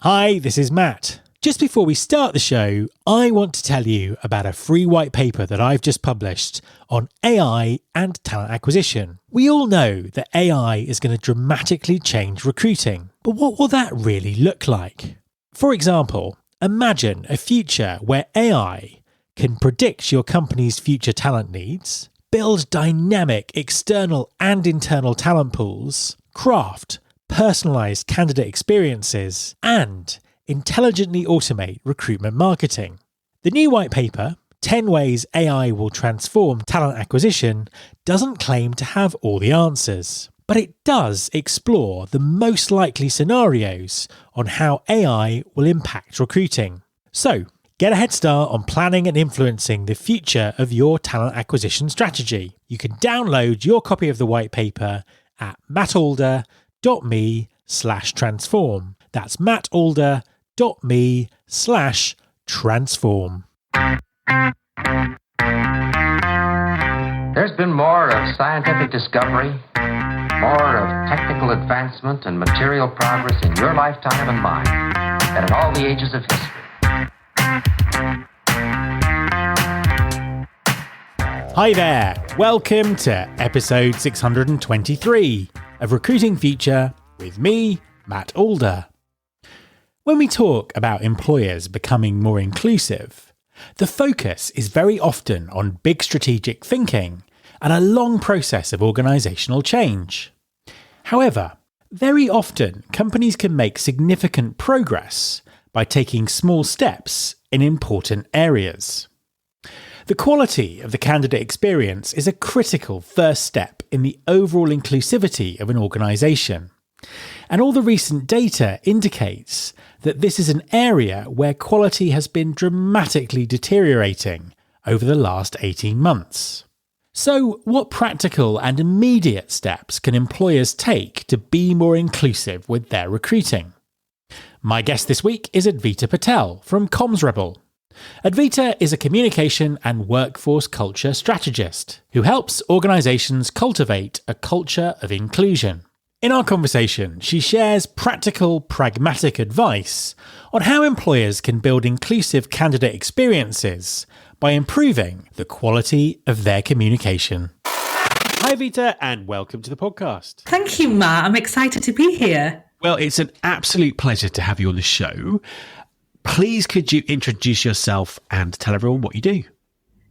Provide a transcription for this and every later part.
Hi, this is Matt. Just before we start the show, I want to tell you about a free white paper that I've just published on AI and talent acquisition. We all know that AI is going to dramatically change recruiting, but what will that really look like? For example, imagine a future where AI can predict your company's future talent needs, build dynamic external and internal talent pools, craft personalised candidate experiences, and intelligently automate recruitment marketing. The new white paper, 10 Ways AI Will Transform Talent Acquisition, doesn't claim to have all the answers, but it does explore the most likely scenarios on how AI will impact recruiting. So, get a head start on planning and influencing the future of your talent acquisition strategy. You can download your copy of the white paper at mattalder.me/transform. That's mattalder.me/transform. There's been more of scientific discovery, more of technical advancement and material progress in your lifetime and mine than in all the ages of history. Hi there, welcome to episode 623 of Recruiting Future with me, Matt Alder. When we talk about employers becoming more inclusive, the focus is very often on big strategic thinking and a long process of organisational change. However, very often companies can make significant progress by taking small steps in important areas. The quality of the candidate experience is a critical first step in the overall inclusivity of an organisation. And all the recent data indicates that this is an area where quality has been dramatically deteriorating over the last 18 months. So, what practical and immediate steps can employers take to be more inclusive with their recruiting? My guest this week is Advita Patel from Comms Rebel. Advita is a communication and workforce culture strategist who helps organisations cultivate a culture of inclusion. In our conversation, she shares practical, pragmatic advice on how employers can build inclusive candidate experiences by improving the quality of their communication. Hi, Advita, and welcome to the podcast. Thank you, Matt. I'm excited to be here. Well, it's an absolute pleasure to have you on the show. Please, could you introduce yourself and tell everyone what you do?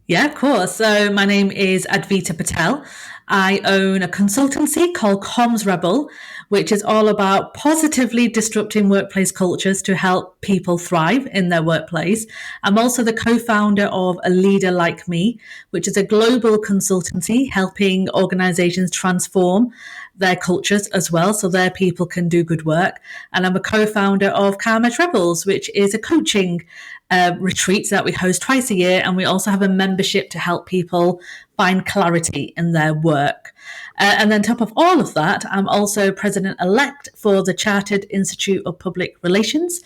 Yeah, of course. So my name is Advita Patel. I own a consultancy called Comms Rebel, which is all about positively disrupting workplace cultures to help people thrive in their workplace. I'm also the co-founder of A Leader Like Me, which is a global consultancy helping organizations transform their cultures as well, so their people can do good work. And I'm a co-founder of Carmage Rebels, which is a coaching retreat that we host twice a year. And we also have a membership to help people find clarity in their work. And then on top of all of that, I'm also president-elect for the Chartered Institute of Public Relations.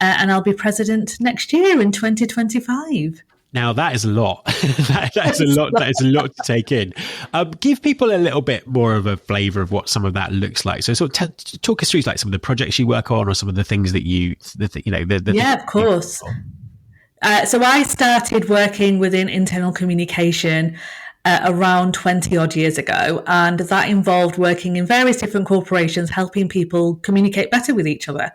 And I'll be president next year in 2025. Now, that is a lot. that is a lot. That is a lot to take in. Give people a little bit more of a flavour of what some of that looks like. So, sort of talk us through like some of the projects you work on, or some of the things that Yeah, of course. So I started working within internal communication around 20 odd years ago, and that involved working in various different corporations, helping people communicate better with each other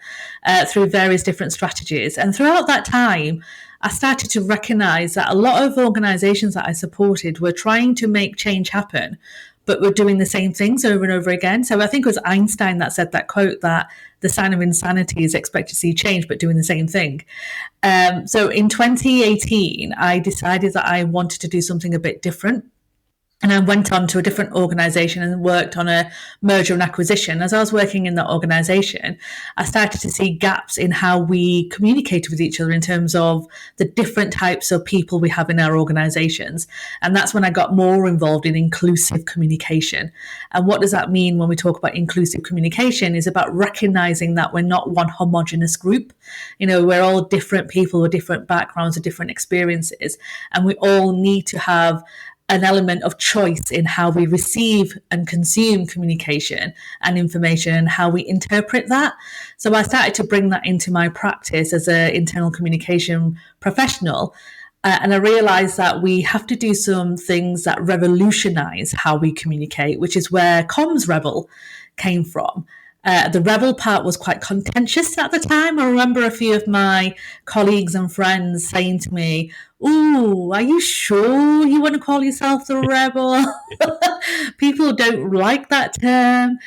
through various different strategies. And throughout that time, I started to recognize that a lot of organizations that I supported were trying to make change happen, but were doing the same things over and over again. So I think it was Einstein that said that quote that the sign of insanity is expect to see change, but doing the same thing. So in 2018, I decided that I wanted to do something a bit different. And I went on to a different organisation and worked on a merger and acquisition. As I was working in that organisation, I started to see gaps in how we communicated with each other in terms of the different types of people we have in our organisations. And that's when I got more involved in inclusive communication. And what does that mean when we talk about inclusive communication? Is about recognising that we're not one homogenous group. You know, we're all different people with different backgrounds and different experiences. And we all need to have an element of choice in how we receive and consume communication and information and how we interpret that. So I started to bring that into my practice as an internal communication professional. And I realized that we have to do some things that revolutionize how we communicate, which is where Comms Rebel came from. The rebel part was quite contentious at the time. I remember a few of my colleagues and friends saying to me, "Ooh, are you sure you want to call yourself the rebel?" People don't like that term.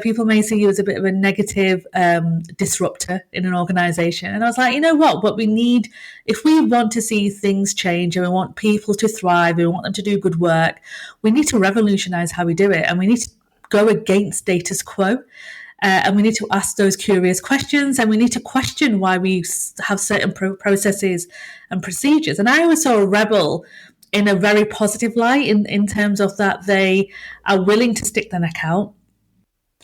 People may see you as a bit of a negative disruptor in an organization. And I was like, you know what we need, if we want to see things change and we want people to thrive, we want them to do good work, we need to revolutionize how we do it. And we need to go against status quo. And we need to ask those curious questions, and we need to question why we have certain processes and procedures. And I always saw a rebel in a very positive light in terms of that they are willing to stick their neck out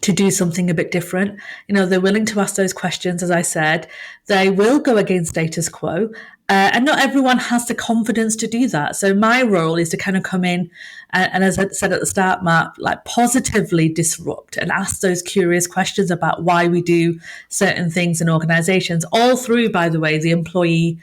to do something a bit different. They're willing to ask those questions, as I said. They will go against status quo. And not everyone has the confidence to do that. So my role is to kind of come in and as I said at the start, Matt, like positively disrupt and ask those curious questions about why we do certain things in organizations, all through, by the way, the employee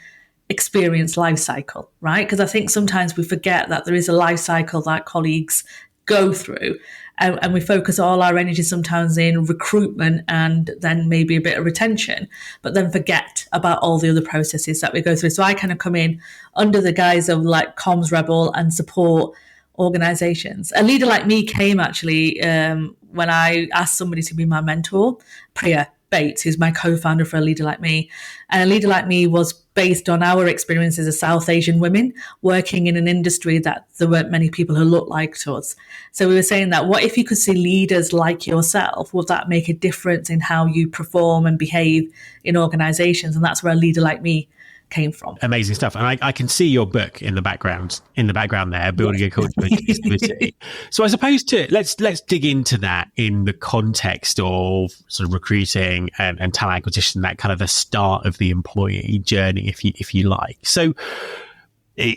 experience life cycle, right? Because I think sometimes we forget that there is a life cycle that colleagues go through. And we focus all our energy sometimes in recruitment and then maybe a bit of retention, but then forget about all the other processes that we go through. So I kind of come in under the guise of like Comms Rebel and support organizations. A leader like me came actually when I asked somebody to be my mentor, Priya Bates, who's my co-founder for A Leader Like Me. And A Leader Like Me was based on our experiences as South Asian women working in an industry that there weren't many people who looked like us. So we were saying that what if you could see leaders like yourself? Would that make a difference in how you perform and behave in organizations? And that's where A Leader Like Me came from. Amazing stuff. And I can see your book in the background there, Building a Culture of Inclusivity. So I suppose let's dig into that in the context of sort of recruiting and talent acquisition, that kind of the start of the employee journey, if you like. So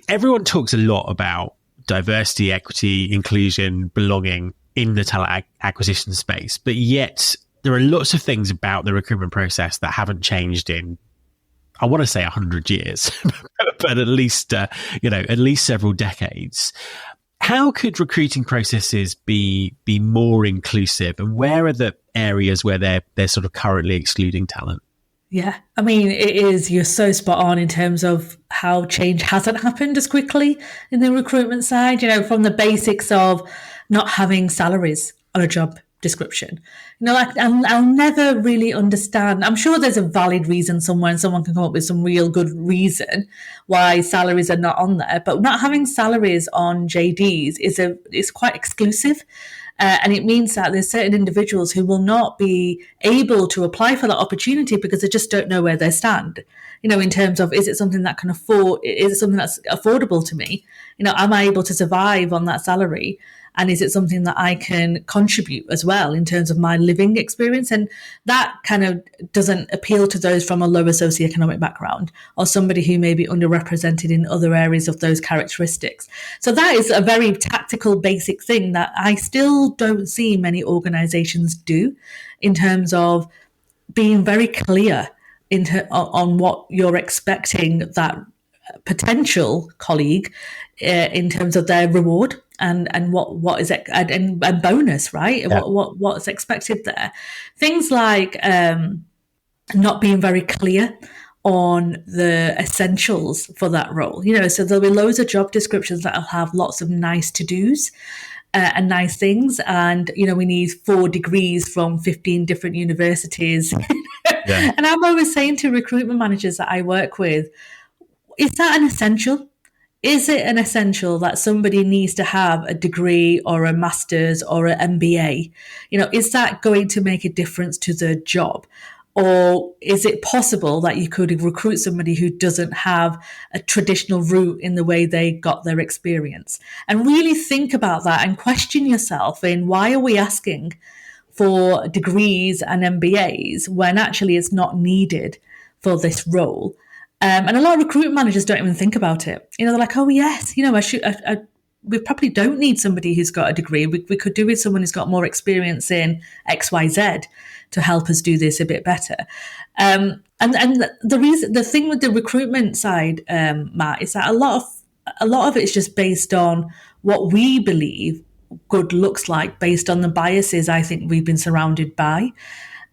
everyone talks a lot about diversity, equity, inclusion, belonging in the talent acquisition space, but yet there are lots of things about the recruitment process that haven't changed in, I want to say 100 years, but at least several decades. How could recruiting processes be more inclusive, and where are the areas where they're sort of currently excluding talent? Yeah, I mean, you're so spot on in terms of how change hasn't happened as quickly in the recruitment side, from the basics of not having salaries on a job description. I'll never really understand. I'm sure there's a valid reason somewhere and someone can come up with some real good reason why salaries are not on there, but not having salaries on JDs is quite exclusive. And it means that there's certain individuals who will not be able to apply for that opportunity because they just don't know where they stand. In terms of, is it something that can afford, is it something that's affordable to me? Am I able to survive on that salary? And is it something that I can contribute as well in terms of my living experience? And that kind of doesn't appeal to those from a lower socioeconomic background or somebody who may be underrepresented in other areas of those characteristics. So that is a very tactical, basic thing that I still don't see many organizations do in terms of being very clear on what you're expecting that potential colleague in terms of their reward and what is it and bonus, right? Yeah. What's expected there. Things like not being very clear on the essentials for that role. So there'll be loads of job descriptions that'll have lots of nice to-dos and nice things. And, we need 4 degrees from 15 different universities. Yeah. And I'm always saying to recruitment managers that I work with, is that an essential? Is it an essential that somebody needs to have a degree or a master's or an MBA? Is that going to make a difference to the job? Or is it possible that you could recruit somebody who doesn't have a traditional route in the way they got their experience? And really think about that and question yourself in, why are we asking for degrees and MBAs when actually it's not needed for this role? And a lot of recruitment managers don't even think about it. They're like, oh yes, we probably don't need somebody who's got a degree. We could do with someone who's got more experience in XYZ to help us do this a bit better. And the thing with the recruitment side, Matt, is that a lot of it is just based on what we believe good looks like, based on the biases I think we've been surrounded by.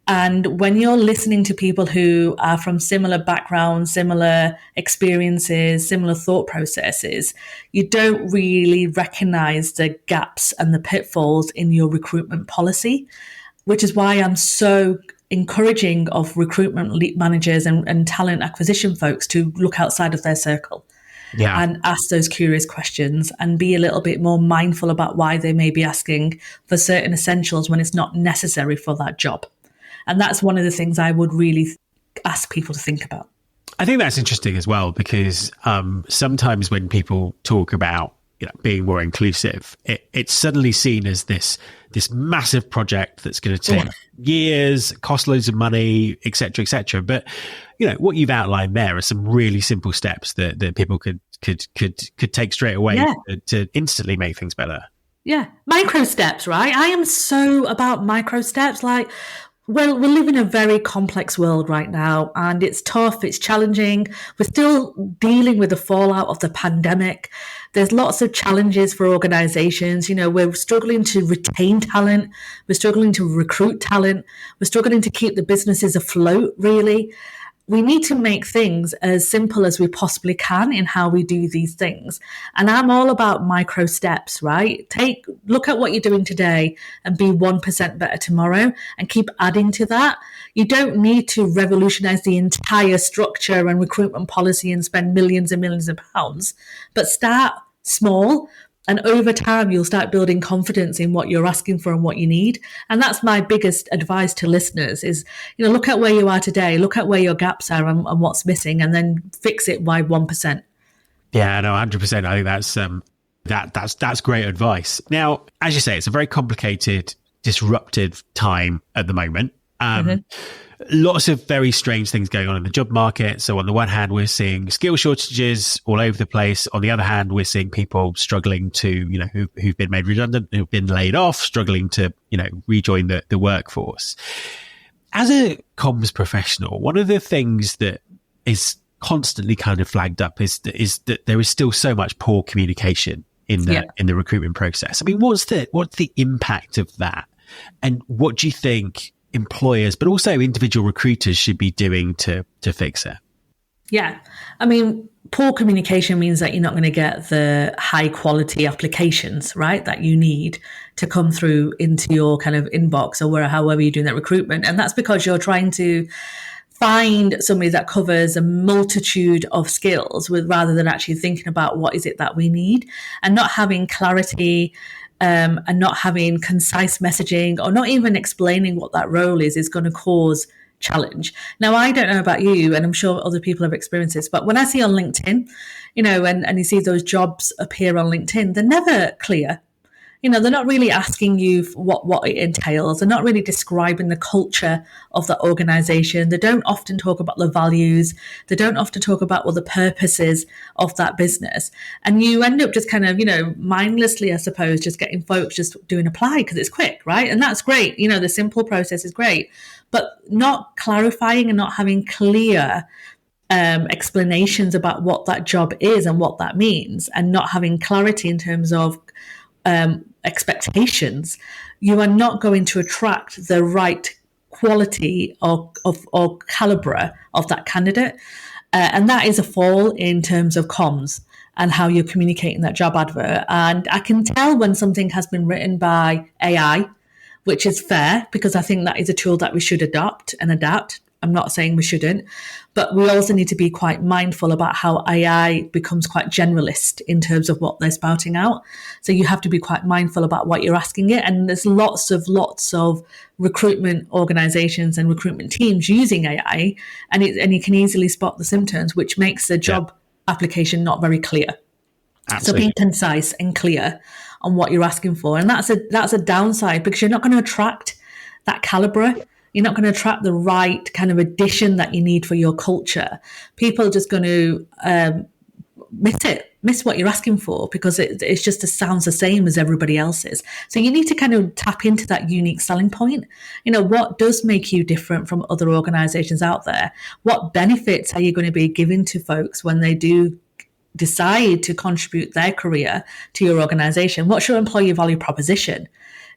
And when you're listening to people who are from similar backgrounds, similar experiences, similar thought processes, you don't really recognize the gaps and the pitfalls in your recruitment policy, which is why I'm so encouraging of recruitment managers and talent acquisition folks to look outside of their circle. Yeah. And ask those curious questions and be a little bit more mindful about why they may be asking for certain essentials when it's not necessary for that job. And that's one of the things I would really ask people to think about. I think that's interesting as well, because sometimes when people talk about being more inclusive, it's suddenly seen as this massive project that's going to take years, cost loads of money, et cetera, et cetera. But what you've outlined there are some really simple steps that people could take straight away to instantly make things better. Yeah, micro steps, right? I am so about micro steps. Like, well, we live in a very complex world right now, and it's tough, it's challenging. We're still dealing with the fallout of the pandemic. There's lots of challenges for organizations. We're struggling to retain talent. We're struggling to recruit talent. We're struggling to keep the businesses afloat, really. We need to make things as simple as we possibly can in how we do these things. And I'm all about micro steps, right? Look at what you're doing today and be 1% better tomorrow and keep adding to that. You don't need to revolutionize the entire structure and recruitment policy and spend millions and millions of pounds, but start small. And over time, you'll start building confidence in what you're asking for and what you need. And that's my biggest advice to listeners is, look at where you are today, look at where your gaps are and what's missing, and then fix it by 1%. Yeah, no, 100%. I think that's great advice. Now, as you say, it's a very complicated, disruptive time at the moment. Lots of very strange things going on in the job market. So on the one hand, we're seeing skill shortages all over the place. On the other hand, we're seeing people struggling to, who've been made redundant, who've been laid off, struggling to, rejoin the workforce. As a comms professional, one of the things that is constantly kind of flagged up is that there is still so much poor communication in the recruitment process. I mean, what's the impact of that? And what do you think employers, but also individual recruiters, should be doing to fix it? Yeah. I mean, poor communication means that you're not going to get the high quality applications, right, that you need to come through into your kind of inbox or however you're doing that recruitment. And that's because you're trying to find somebody that covers a multitude of skills rather than actually thinking about what is it that we need, and not having clarity and not having concise messaging or not even explaining what that role is going to cause challenge. Now, I don't know about you, and I'm sure other people have experienced this, but when I see on LinkedIn, and you see those jobs appear on LinkedIn, they're never clear. They're not really asking you what it entails. They're not really describing the culture of the organization. They don't often talk about the values. They don't often talk about what the purpose is of that business. And you end up just kind of, mindlessly, I suppose, just getting folks just doing apply because it's quick, right? And that's great. The simple process is great, but not clarifying and not having clear explanations about what that job is and what that means, and not having clarity in terms of expectations, you are not going to attract the right quality or calibre of that candidate. And that is a fall in terms of comms and how you're communicating that job advert. And I can tell when something has been written by AI, which is fair, because I think that is a tool that we should adopt and adapt. I'm not saying we shouldn't, but we also need to be quite mindful about how AI becomes quite generalist in terms of what they're spouting out. So you have to be quite mindful about what you're asking it. And there's lots of recruitment organizations and recruitment teams using AI, and you can easily spot the symptoms, which makes the job application not very clear. Absolutely. So being concise and clear on what you're asking for. And that's a downside, because you're not going to attract that caliber. You're not going to attract the right kind of addition that you need for your culture. People are just going to miss miss what you're asking for because it's just sounds the same as everybody else's. So you need to kind of tap into that unique selling point. What does make you different from other organizations out there? What benefits are you going to be giving to folks when they do decide to contribute their career to your organization? What's your employee value proposition?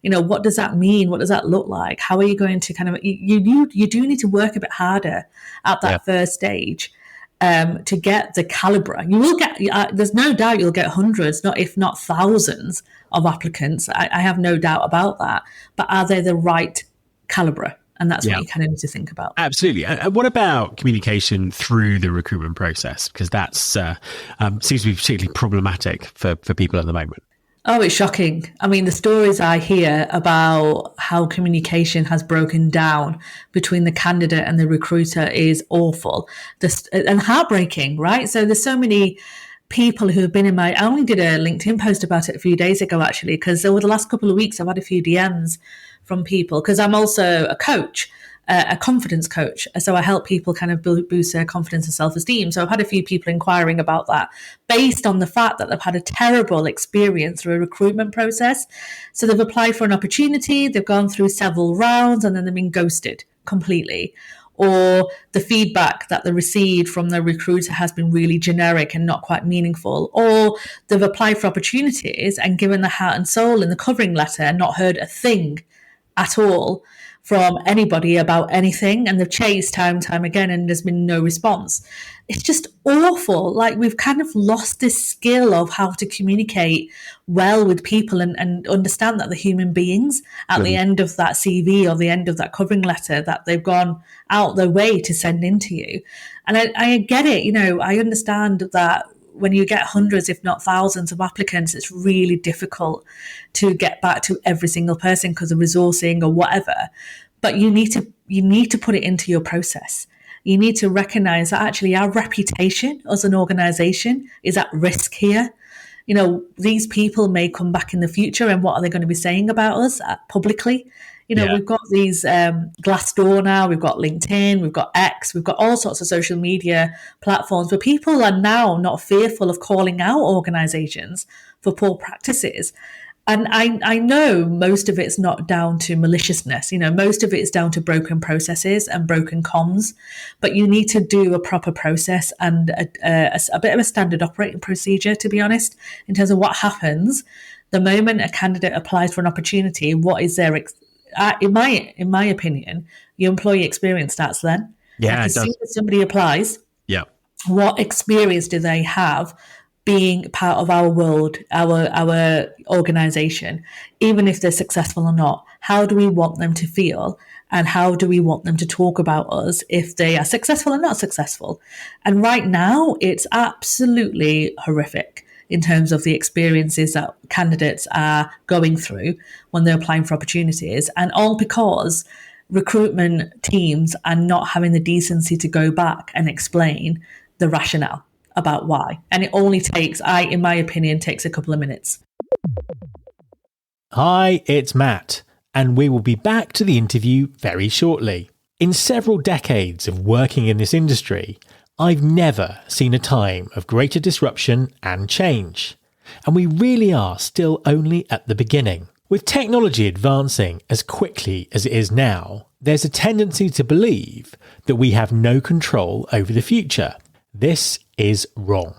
What does that mean? What does that look like? How are you going to kind of, you do need to work a bit harder at that first stage to get the caliber. You will get, there's no doubt you'll get hundreds, if not thousands of applicants. I have no doubt about that. But are they the right caliber? And that's what you kind of need to think about. Absolutely. And what about communication through the recruitment process? Because that seems to be particularly problematic for people at the moment. Oh, it's shocking. I mean, the stories I hear about how communication has broken down between the candidate and the recruiter is awful and heartbreaking, right? So there's so many people who have been I only did a LinkedIn post about it a few days ago, actually, because over the last couple of weeks, I've had a few DMs from people, because I'm also a coach, a confidence coach. So I help people kind of boost their confidence and self-esteem. So I've had a few people inquiring about that based on the fact that they've had a terrible experience through a recruitment process. So they've applied for an opportunity, they've gone through several rounds, and then they've been ghosted completely. Or the feedback that they received from the recruiter has been really generic and not quite meaningful. Or they've applied for opportunities and given their heart and soul in the covering letter and not heard a thing at all from anybody about anything, and they've chased time and time again and there's been no response. It's just awful. Like, we've kind of lost this skill of how to communicate well with people and understand that they're human beings at the end of that CV or the end of that covering letter that they've gone out their way to send into you. And I get it, I understand that when you get hundreds, if not thousands of applicants, it's really difficult to get back to every single person because of resourcing or whatever. But you need to put it into your process. You need to recognize that actually our reputation as an organization is at risk here. These people may come back in the future, and what are they going to be saying about us publicly? We've got these Glassdoor now, we've got LinkedIn, we've got X, we've got all sorts of social media platforms where people are now not fearful of calling out organizations for poor practices. And I know most of it's not down to maliciousness. Most of it is down to broken processes and broken comms. But you need to do a proper process and a bit of a standard operating procedure, to be honest, in terms of what happens the moment a candidate applies for an opportunity. What is their in my opinion, your employee experience starts then. Yeah, as soon as somebody applies, what experience do they have being part of our world, our organization, even if they're successful or not? How do we want them to feel? And how do we want them to talk about us if they are successful or not successful? And right now, it's absolutely horrific in terms of the experiences that candidates are going through when they're applying for opportunities. And all because recruitment teams are not having the decency to go back and explain the rationale about why. And it only takes, in my opinion, takes a couple of minutes. Hi, it's Matt, and we will be back to the interview very shortly. In several decades of working in this industry, I've never seen a time of greater disruption and change. And we really are still only at the beginning. With technology advancing as quickly as it is now, there's a tendency to believe that we have no control over the future. This is wrong.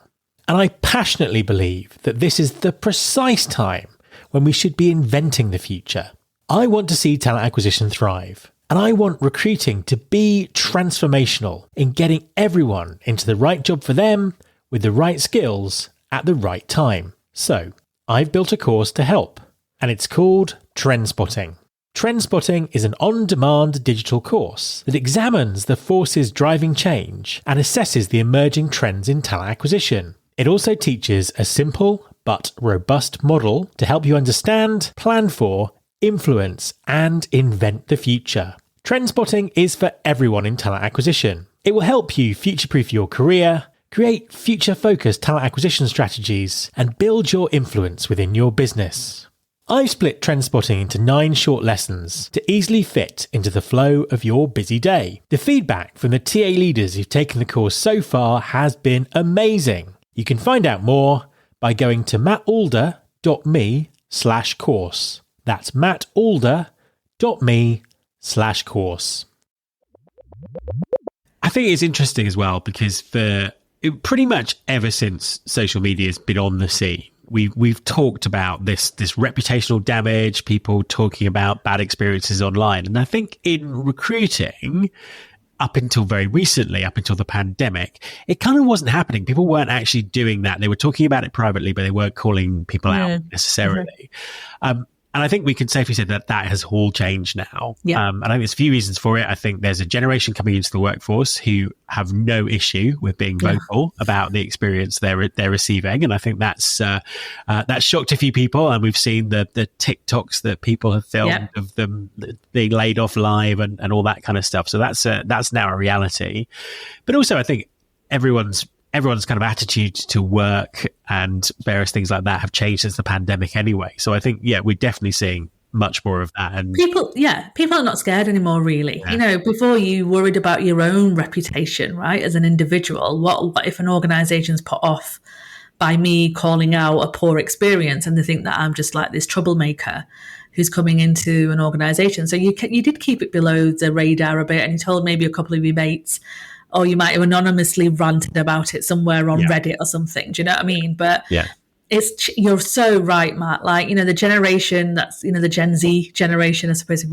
And I passionately believe that this is the precise time when we should be inventing the future. I want to see talent acquisition thrive. And I want recruiting to be transformational in getting everyone into the right job for them with the right skills at the right time. So I've built a course to help, and it's called Trend Spotting. Trend Spotting is an on-demand digital course that examines the forces driving change and assesses the emerging trends in talent acquisition. It also teaches a simple but robust model to help you understand, plan for, influence, and invent the future. Trend Spotting is for everyone in talent acquisition. It will help you future-proof your career, create future-focused talent acquisition strategies, and build your influence within your business. I've split Trend Spotting into 9 short lessons to easily fit into the flow of your busy day. The feedback from the TA leaders who've taken the course so far has been amazing. You can find out more by going to mattalder.me/course. That's mattalder.me/course. I think it's interesting as well because for pretty much ever since social media has been on the scene, we've talked about this reputational damage, people talking about bad experiences online. And I think in recruiting, up until very recently, up until the pandemic, it kind of wasn't happening. People weren't actually doing that. They were talking about it privately, but they weren't calling people out necessarily. And I think we can safely say that has all changed now. Yeah. And I think there's a few reasons for it. I think there's a generation coming into the workforce who have no issue with being vocal about the experience they're receiving. And I think that's shocked a few people. And we've seen the TikToks that people have filmed of them being laid off live and all that kind of stuff. So that's now a reality. But also I think everyone's kind of attitude to work and various things like that have changed since the pandemic anyway. So I think, we're definitely seeing much more of that. And people are not scared anymore, really. Yeah. Before you worried about your own reputation, right, as an individual. What if an organization's put off by me calling out a poor experience and they think that I'm just like this troublemaker who's coming into an organization? So you did keep it below the radar a bit, and you told maybe a couple of your mates, or you might have anonymously ranted about it somewhere on Reddit or something. Do you know what I mean? But you're so right, Matt. Like, the generation that's, the Gen Z generation, I suppose,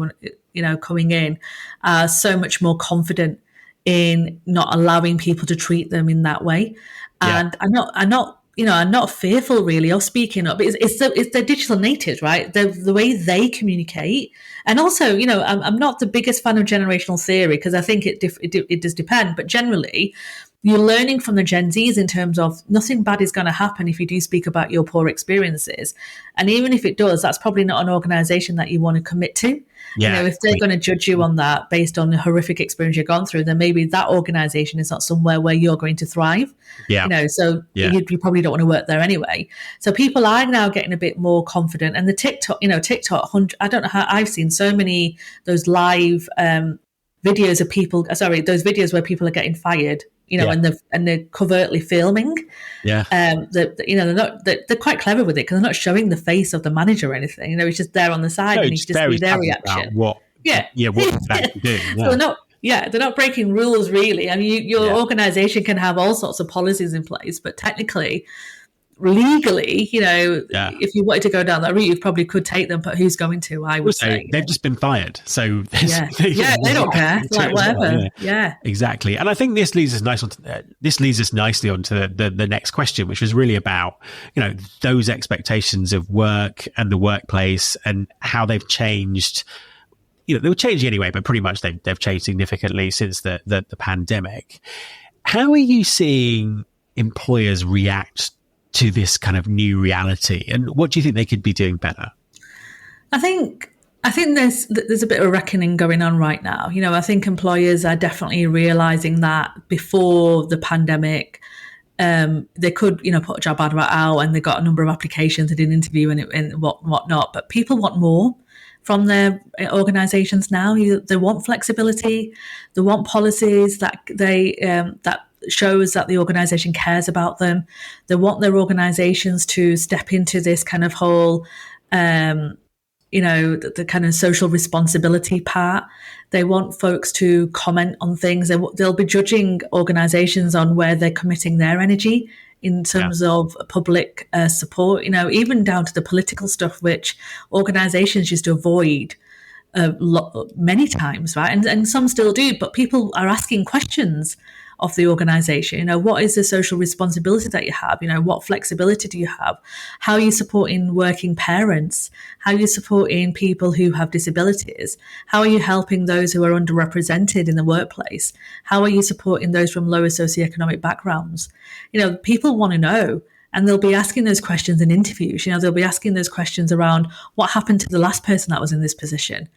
coming in, are so much more confident in not allowing people to treat them in that way. And I'm not fearful really of speaking up. It's the digital natives, right? The way they communicate. And also, I'm not the biggest fan of generational theory because I think it does depend. But generally, you're learning from the Gen Zs in terms of nothing bad is going to happen if you do speak about your poor experiences. And even if it does, that's probably not an organization that you want to commit to. If they're going to judge you on that based on the horrific experience you've gone through, then maybe that organization is not somewhere where you're going to thrive. You probably don't want to work there anyway. So people are now getting a bit more confident. And the TikTok, I don't know how I've seen so many those live videos of people. Those videos where people are getting fired. And they're covertly filming. They're quite clever with it because they're not showing the face of the manager or anything. It's just there on the side, and you just see their reaction. What that do? So they're not breaking rules really. I mean, your organization can have all sorts of policies in place, but technically, legally, if you wanted to go down that route, you probably could take them, but who's going to? I would say they've just been fired, so they don't care. Like whatever, exactly. And I think this leads us nicely onto the next question, which was really about those expectations of work and the workplace and how they've changed. They were changing anyway, but pretty much they've changed significantly since the pandemic. How are you seeing employers react to this kind of new reality, and what do you think they could be doing better? I think there's a bit of a reckoning going on right now. I think employers are definitely realizing that before the pandemic, they could put a job advert out and they got a number of applications, they did an interview and whatnot, but people want more from their organizations now. They want flexibility, they want policies that that shows that the organization cares about them. They want their organizations to step into this kind of whole, the kind of social responsibility part. They want folks to comment on things. They'll be judging organizations on where they're committing their energy in terms of public support, even down to the political stuff, which organizations used to avoid many times, right? And some still do, but people are asking questions of the organization. What is the social responsibility that you have? What flexibility do you have? How are you supporting working parents? How are you supporting people who have disabilities? How are you helping those who are underrepresented in the workplace? How are you supporting those from lower socioeconomic backgrounds? People want to know. And they'll be asking those questions in interviews. They'll be asking those questions around what happened to the last person that was in this position.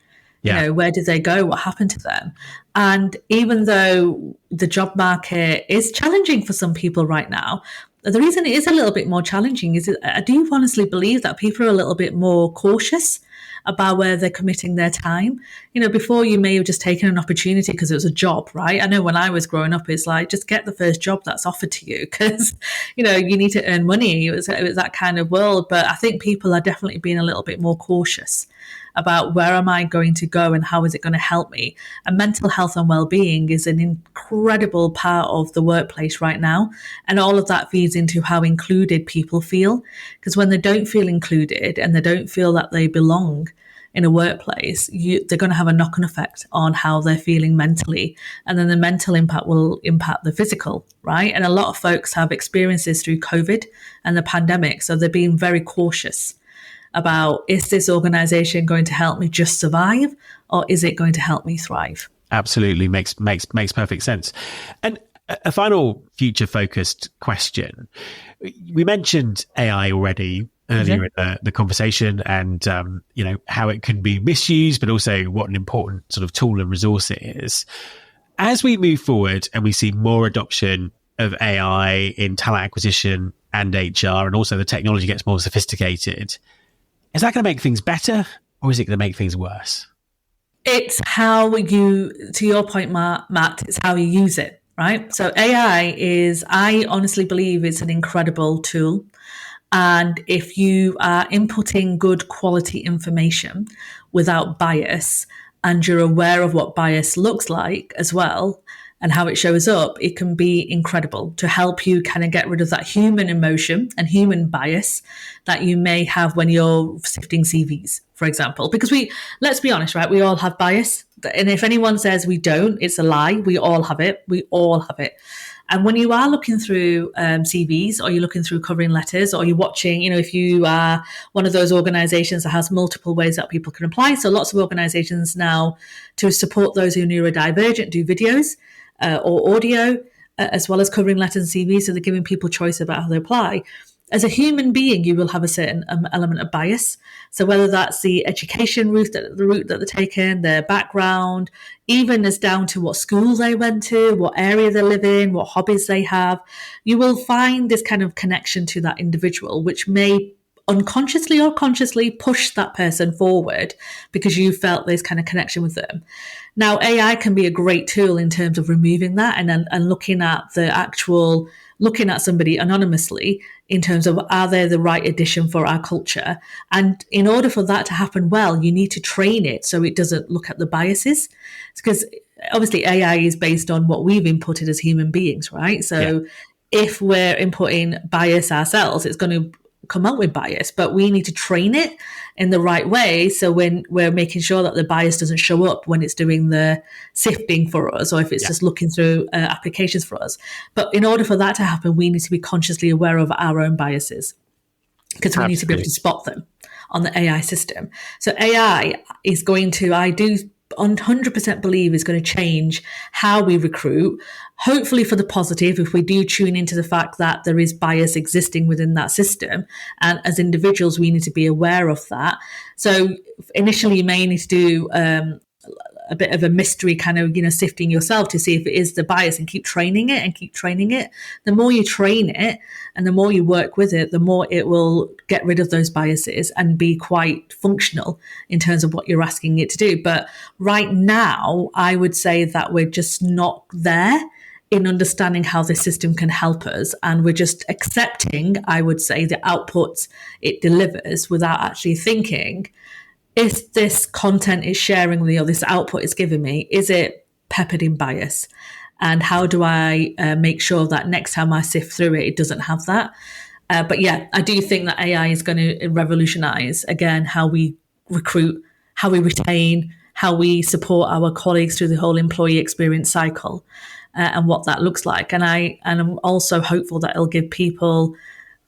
Where did they go? What happened to them? And even though the job market is challenging for some people right now, the reason it is a little bit more challenging is I do honestly believe that people are a little bit more cautious about where they're committing their time. Before you may have just taken an opportunity because it was a job, right? I know when I was growing up, it's like, just get the first job that's offered to you because, you need to earn money. It was that kind of world. But I think people are definitely being a little bit more cautious about where am I going to go and how is it going to help me. And mental health and well-being is an incredible part of the workplace right now. And all of that feeds into how included people feel. Because when they don't feel included and they don't feel that they belong in a workplace, they're going to have a knock-on effect on how they're feeling mentally. And then the mental impact will impact the physical, right? And a lot of folks have experiences through COVID and the pandemic. So they're being very cautious about, is this organization going to help me just survive, or is it going to help me thrive? Absolutely. Makes perfect sense. And a final future focused question. We mentioned AI already earlier in the conversation, and how it can be misused, but also what an important sort of tool and resource it is. As we move forward and we see more adoption of AI in talent acquisition and HR, and also the technology gets more sophisticated, is that going to make things better, or is it going to make things worse? It's how to your point, Matt, it's how you use it, right? So AI I honestly believe it's an incredible tool. And if you are inputting good quality information without bias, and you're aware of what bias looks like as well, and how it shows up, it can be incredible to help you kind of get rid of that human emotion and human bias that you may have when you're sifting CVs, for example. Because let's be honest, right? We all have bias. And if anyone says we don't, it's a lie. We all have it. We all have it. And when you are looking through CVs, or you're looking through covering letters, or you're watching, if you are one of those organizations that has multiple ways that people can apply. So lots of organizations now, to support those who are neurodivergent, do videos or audio, as well as covering letters and CVs. So they're giving people choice about how they apply. As a human being, you will have a certain element of bias. So whether that's the education route that they're taking, their background, even as down to what school they went to, what area they live in, what hobbies they have, you will find this kind of connection to that individual, which may unconsciously or consciously push that person forward because you felt this kind of connection with them. Now, AI can be a great tool in terms of removing that and looking at somebody anonymously in terms of, are they the right addition for our culture? And in order for that to happen well, you need to train it so it doesn't look at the biases, because obviously AI is based on what we've inputted as human beings, right? So if we're inputting bias ourselves, it's going to come out with bias, but we need to train it in the right way. So when we're making sure that the bias doesn't show up when it's doing the sifting for us, or if it's just looking through applications for us. But in order for that to happen, we need to be consciously aware of our own biases, because we need to be able to spot them on the AI system. So AI is going to, I do 100% believe, is going to change how we recruit, hopefully for the positive, if we do tune into the fact that there is bias existing within that system. And as individuals, we need to be aware of that. So initially, you may need to do a bit of a mystery kind of, sifting yourself to see if it is the bias, and keep training it. The more you train it and the more you work with it, the more it will get rid of those biases and be quite functional in terms of what you're asking it to do. But right now, I would say that we're just not there in understanding how the system can help us. And we're just accepting, I would say, the outputs it delivers without actually thinking, is this content it's sharing with me, or this output it's giving me, is it peppered in bias? And how do I make sure that next time I sift through it, it doesn't have that? But yeah, I do think that AI is going to revolutionize, again, how we recruit, how we retain, how we support our colleagues through the whole employee experience cycle, and what that looks like. And I'm also hopeful that it'll give people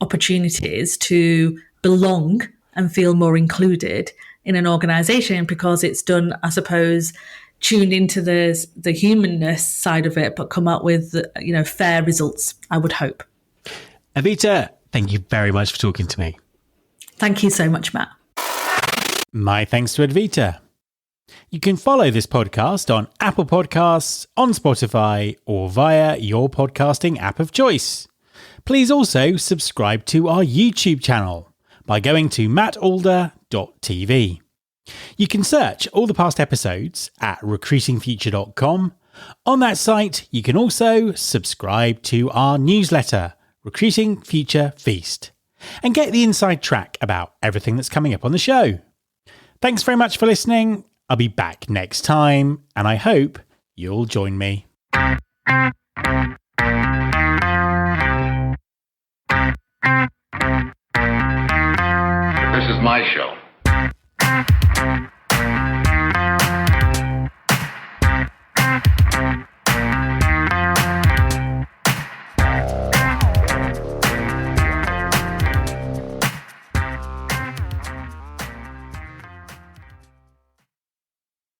opportunities to belong and feel more included in an organization, because it's done, I suppose, tuned into the humanness side of it, but come up with, fair results, I would hope. Avita, thank you very much for talking to me. Thank you so much, Matt. My thanks to Avita. You can follow this podcast on Apple Podcasts, on Spotify, or via your podcasting app of choice. Please also subscribe to our YouTube channel by going to mattalder.tv. You can search all the past episodes at recruitingfuture.com. On that site, you can also subscribe to our newsletter, Recruiting Future Feast, and get the inside track about everything that's coming up on the show. Thanks very much for listening. I'll be back next time, and I hope you'll join me. This is my show.